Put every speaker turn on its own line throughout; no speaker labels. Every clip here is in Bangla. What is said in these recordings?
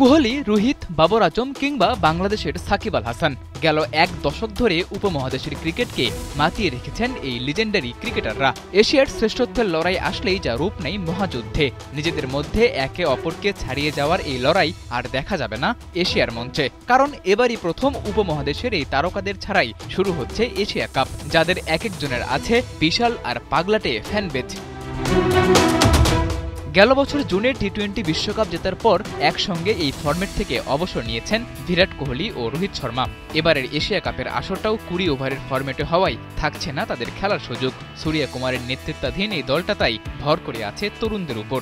কোহলি, রোহিত, বাবর আজম কিংবা বাংলাদেশের সাকিব আল হাসান গেল এক দশক ধরে উপমহাদেশের ক্রিকেটকে মাতিয়ে রেখেছেন এই লিজেন্ডারি ক্রিকেটাররা। এশিয়ার শ্রেষ্ঠত্বের লড়াই আসলেই যা রূপ নেই মহাযুদ্ধে। নিজেদের মধ্যে একে অপরকে ছাড়িয়ে যাওয়ার এই লড়াই আর দেখা যাবে না এশিয়ার মঞ্চে, কারণ এবারই প্রথম উপমহাদেশের এই তারকাদের ছাড়াই শুরু হচ্ছে এশিয়া কাপ, যাদের এক একজনের আছে বিশাল আর পাগলাটে ফ্যানবেজ। গেল বছর জুনে টি-20 বিশ্বকাপ জেতার পর একসঙ্গে এই ফরম্যাট থেকে অবসর নিয়েছেন বিরাট কোহলি ও রোহিত শর্মা। এবারের এশিয়া কাপের আসরটাও 20 ওভারের ফরম্যাটে হওয়ায় থাকছে না তাদের খেলার সুযোগ। সূর্য কুমারের নেতৃত্বাধীন এই দলটা তাই ভর করে আছে তরুণদের উপর।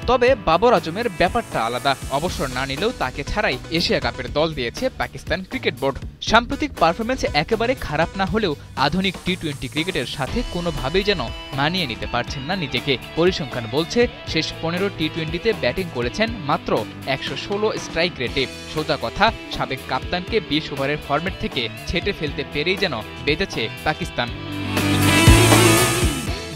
তবে বাবর আজমের ব্যাপারটা আলাদা। অবসর না নিলেও তাকে ছাড়াই এশিয়া কাপের দল দিয়েছে পাকিস্তান ক্রিকেট বোর্ড। সাম্প্রতিক পারফরমেন্স একেবারে খারাপ না হলেও আধুনিক টি-20 ক্রিকেটের সাথে কোনোভাবেই যেন মানিয়ে নিতে পারছেন না নিজেকে। পরিসংখ্যান বলছে শেষ 15 টি-20তে ব্যাটিং করেছেন মাত্র 116 স্ট্রাইক রেটে। সোজা কথা, সাবেক কাপ্তানকে 20 ওভারের ফরম্যাট থেকে ছেটে ফেলতে পেরেই যেন বেঁধেছে পাকিস্তান।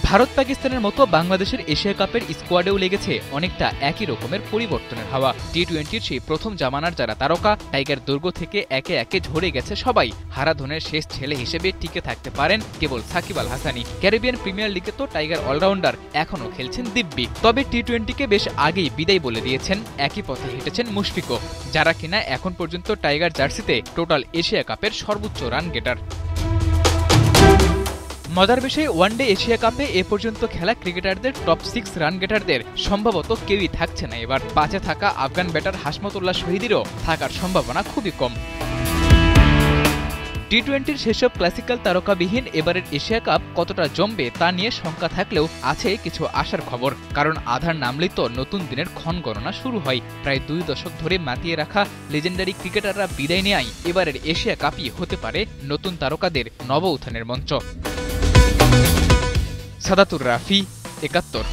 ভারত পাকিস্তানের মতো বাংলাদেশের এশিয়া কাপের স্কোয়াডেও লেগেছে অনেকটা একই রকমের পরিবর্তনের হাওয়া। টি-20-র সেই প্রথম জামানার যারা তারকা টাইগার দুর্গ থেকে একে একে ঝরে গেছে সবাই। হারাধনের শেষ ছেলে হিসেবে টিকে থাকতে পারেন কেবল সাকিব আল হাসানি। ক্যারিবিয়ান প্রিমিয়ার লিগে তো টাইগার অলরাউন্ডার এখনও খেলছেন দিব্যি। তবে টি-20কে বেশ আগেই বিদায় বলে দিয়েছেন, একই পথে হেঁটেছেন মুশফিকও, যারা কিনা এখন পর্যন্ত টাইগার জার্সিতে টোটাল এশিয়া কাপের সর্বোচ্চ রান গেটার। মজার বিষয়ে ওয়ানডে এশিয়া কাপে এ পর্যন্ত খেলা ক্রিকেটারদের টপ 6 রান গেটারদের সম্ভবত কেউই থাকছে না এবার। পাঁচে থাকা আফগান ব্যাটার হাশমতুল্লাহ শহীদেরও থাকার সম্ভাবনা খুবই কম। টি-20-র সেসব ক্লাসিক্যাল তারকাবিহীন এবারের এশিয়া কাপ কতটা জমবে তা নিয়ে শঙ্কা থাকলেও আছে কিছু আশার খবর, কারণ আধার নামলেই তো নতুন দিনের ক্ষণ গণনা শুরু হয়। প্রায় 2 দশক ধরে মাতিয়ে রাখা লেজেন্ডারি ক্রিকেটাররা বিদায় নেয়াই এবারের এশিয়া কাপই হতে পারে নতুন তারকাদের নব উত্থানের মঞ্চ। সাদাতুর রাফি, ৭১।